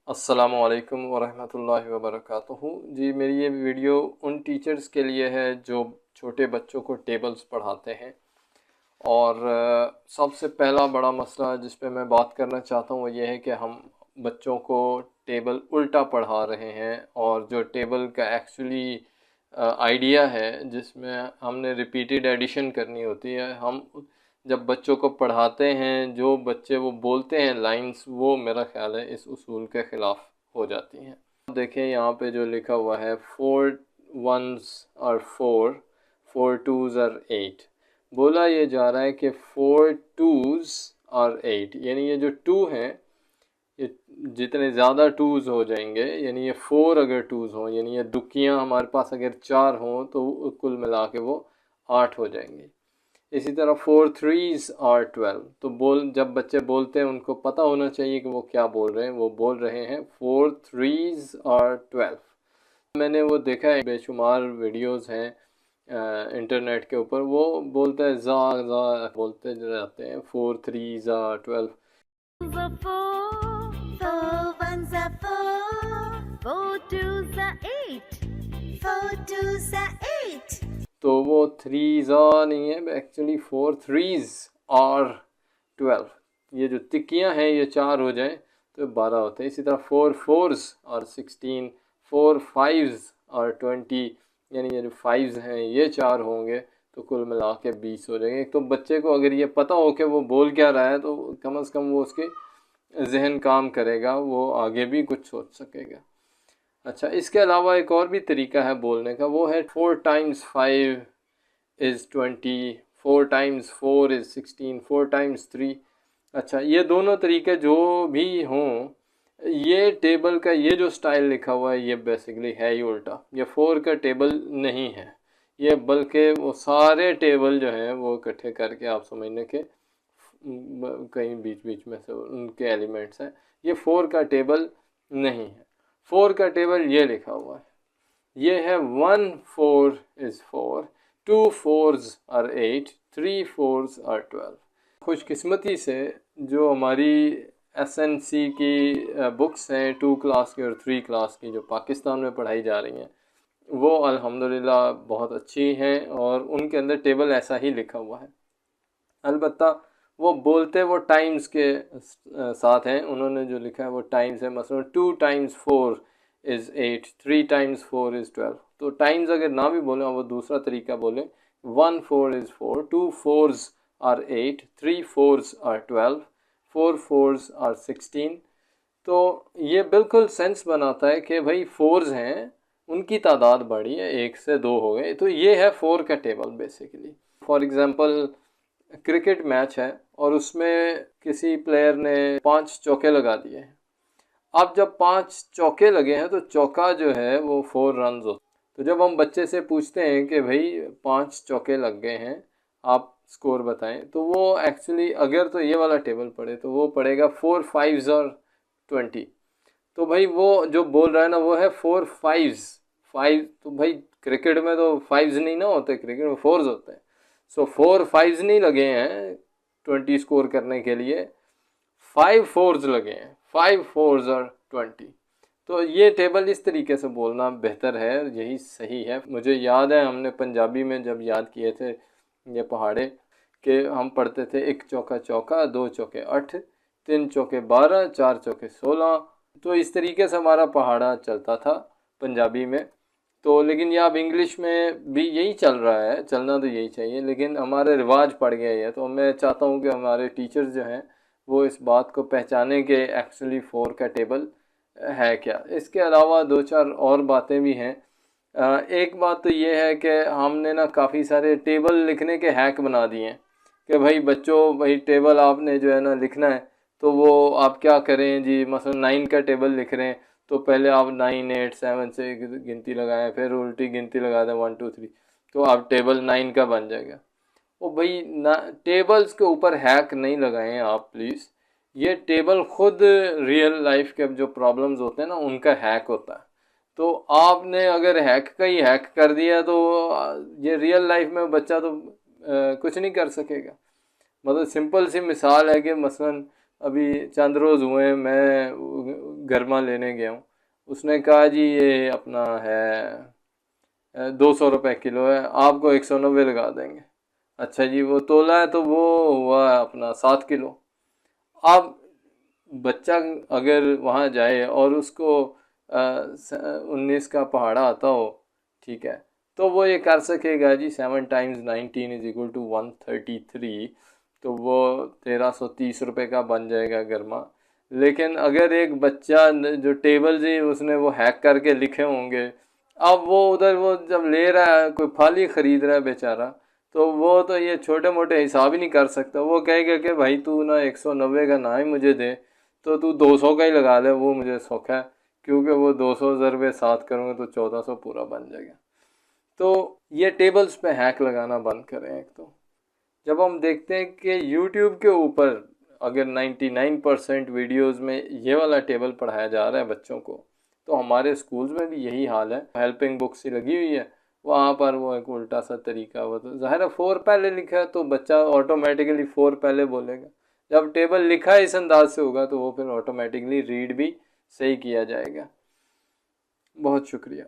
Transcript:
अस्सलामुअलैकुम वरहमतुल्लाहि वबरकातुहू। जी, मेरी ये वीडियो उन टीचर्स के लिए है जो छोटे बच्चों को टेबल्स पढ़ाते हैं। और सबसे पहला बड़ा मसला जिस पे मैं बात करना चाहता हूँ वो ये है कि हम बच्चों को टेबल उल्टा पढ़ा रहे हैं। और जो टेबल का एक्चुअली आइडिया है जिसमें हमने रिपीटेड एडिशन करनी होती है, हम जब बच्चों को पढ़ाते हैं जो बच्चे वो बोलते हैं लाइंस, वो मेरा ख्याल है इस उसूल के ख़िलाफ़ हो जाती हैं। देखें यहाँ पे जो लिखा हुआ है 4 ones are 4, 4 twos are 8। बोला ये जा रहा है कि 4 twos are 8, यानी ये जो 2 हैं, ये जितने ज़्यादा टूज़ हो जाएंगे, यानी ये 4 अगर टूज़ हों, यानी ये दुकियाँ हमारे पास अगर 4 हों तो कुल मिला के वो 8 हो जाएंगे। इसी तरह 4 threes are 12। तो जब बच्चे बोलते हैं उनको पता होना चाहिए कि वो क्या बोल रहे हैं। वो बोल रहे हैं 4 threes are 12। मैंने वो देखा है, बेशुमार वीडियोस हैं इंटरनेट के ऊपर, वो बोलते हैं जा बोलते रहते हैं 4 threes are 12। Four ones are 4, 4 twos are 8, 4 twos are 8। तो वो 3s नहीं है, एक्चुअली 4 threes are 12। ये जो तिक्कियाँ हैं ये 4 हो जाए तो 12 होते हैं। इसी तरह 4 fours are 16, 4 fives are 20, यानी ये जो 5s हैं ये 4 होंगे तो कुल मिला के 20 हो जाएंगे। तो बच्चे को अगर ये पता हो कि वो बोल क्या रहा है तो कम से कम वो उसके जहन काम करेगा, वो आगे भी कुछ सोच सकेगा। अच्छा, इसके अलावा एक और भी तरीका है बोलने का, वो है 4 times 5 is 20, 4 times 4 is 16, 4 times 3। अच्छा, ये दोनों तरीके जो भी हों, ये टेबल का ये जो स्टाइल लिखा हुआ है ये बेसिकली है ही उल्टा। ये 4 का टेबल नहीं है ये, बल्कि वो सारे टेबल जो हैं वो इकट्ठे करके आप समझने के कहीं बीच बीच में से उनके एलिमेंट्स हैं। ये 4 का टेबल नहीं है। 4 का टेबल ये लिखा हुआ है, ये है 1 4 is 4, 2 4s are 8, 3 4s are 12। खुशकिस्मती से जो हमारी एसएनसी की बुक्स हैं 2 क्लास की और 3 क्लास की जो पाकिस्तान में पढ़ाई जा रही हैं, वो अल्हम्दुलिल्लाह बहुत अच्छी हैं और उनके अंदर टेबल ऐसा ही लिखा हुआ है। अलबत्ता वो बोलते वो टाइम्स के साथ हैं, उन्होंने जो लिखा है वो टाइम्स है। मसलन 2 times 4 is 8, 3 times 4 is 12। तो टाइम्स अगर ना भी बोलें वो दूसरा तरीका बोलें, 1 4 is 4, 2 4s are 8, 3 4s are 12, 4 4s are 16। तो ये बिल्कुल सेंस बनाता है कि भाई 4s हैं, उनकी तादाद बढ़ी है, 1 से 2 हो गए, तो ये है 4 का table basically. For example cricket match है और उसमें किसी प्लेयर ने 5 चौके लगा दिए हैं। अब जब 5 चौके लगे हैं तो चौका जो है वो 4 रन्स होता है। तो जब हम बच्चे से पूछते हैं कि भाई 5 चौके लग गए हैं, आप स्कोर बताएं, तो वो एक्चुअली अगर तो ये वाला टेबल पढ़े तो वो पढ़ेगा 4 5s और 20। तो भाई वो जो बोल रहा है ना वो है 4 5s 5। तो भाई क्रिकेट में तो 5s नहीं ना होते, क्रिकेट में 4s होते हैं। सो 4 5s नहीं लगे हैं 20 स्कोर करने के लिए, 5 4s लगे हैं, 5 4s और 20। तो ये टेबल इस तरीके से बोलना बेहतर है, यही सही है। मुझे याद है हमने पंजाबी में जब याद किए थे ये पहाड़े कि हम पढ़ते थे 1 चौका चौका, 2 चौके 8, 3 चौके 12, 4 चौके 16। तो इस तरीके से हमारा पहाड़ा चलता था पंजाबी में। तो लेकिन ये अब इंग्लिश में भी यही चल रहा है, चलना तो यही चाहिए, लेकिन हमारे रिवाज पड़ गया है। तो मैं चाहता हूँ कि हमारे टीचर्स जो हैं वो इस बात को पहचानें कि एक्चुअली 4 का टेबल है क्या। इसके अलावा 2-4 और बातें भी हैं। एक बात तो ये है कि हमने ना काफ़ी सारे टेबल लिखने के हैक बना दिए हैं कि भाई बच्चों, भाई टेबल आपने जो है ना लिखना है तो वो आप क्या करें जी, मसलन 9 का टेबल लिख रहे हैं तो पहले आप 9 8 7 से गिनती लगाएं, फिर उल्टी गिनती लगा दें 1 2 3, तो आप टेबल 9 का बन जाएगा। ओ भाई ना, टेबल्स के ऊपर हैक नहीं लगाएं आप प्लीज़। ये टेबल खुद रियल लाइफ के जो प्रॉब्लम्स होते हैं ना उनका हैक होता है। तो आपने अगर हैक का ही हैक कर दिया तो ये रियल लाइफ में बच्चा तो कुछ नहीं कर सकेगा। मतलब सिंपल सी मिसाल है कि मसलन अभी चंद रोज़ हुए मैं गरमा लेने गया हूँ, उसने कहा जी ये अपना है 200 रुपये किलो है, आपको 190 लगा देंगे। अच्छा जी, वो तोला है तो वो हुआ अपना 7 किलो। अब बच्चा अगर वहाँ जाए और उसको 19 का पहाड़ा आता हो, ठीक है, तो वो ये कर सकेगा जी 7 × 19 = 133, तो वो 1330 रुपये का बन जाएगा गरमा। लेकिन अगर एक बच्चा जो टेबल जी उसने वो हैक करके लिखे होंगे, अब वो उधर वो जब ले रहा है, कोई फल ही खरीद रहा है बेचारा, तो वो तो ये छोटे मोटे हिसाब ही नहीं कर सकता। वो कहेगा कि भाई तू ना 190 का ना ही मुझे दे, तो तू 200 का ही लगा ले, वो मुझे सौखा है, क्योंकि वो 200 ज़रबे 7 करूँगा तो 1400 पूरा बन जाएगा। तो ये टेबल्स पे हैक लगाना बंद करें। एक तो जब हम देखते हैं कि यूट्यूब के ऊपर अगर 99% वीडियोस में ये वाला टेबल पढ़ाया जा रहा है बच्चों को, तो हमारे स्कूल्स में भी यही हाल है। हेल्पिंग बुक्स ही लगी हुई है, वहाँ पर वो एक उल्टा सा तरीका, वो तो ज़ाहिर है 4 पहले लिखा है तो बच्चा ऑटोमेटिकली 4 पहले बोलेगा। जब टेबल लिखा इस अंदाज से होगा तो वो फिर ऑटोमेटिकली रीड भी सही किया जाएगा। बहुत शुक्रिया।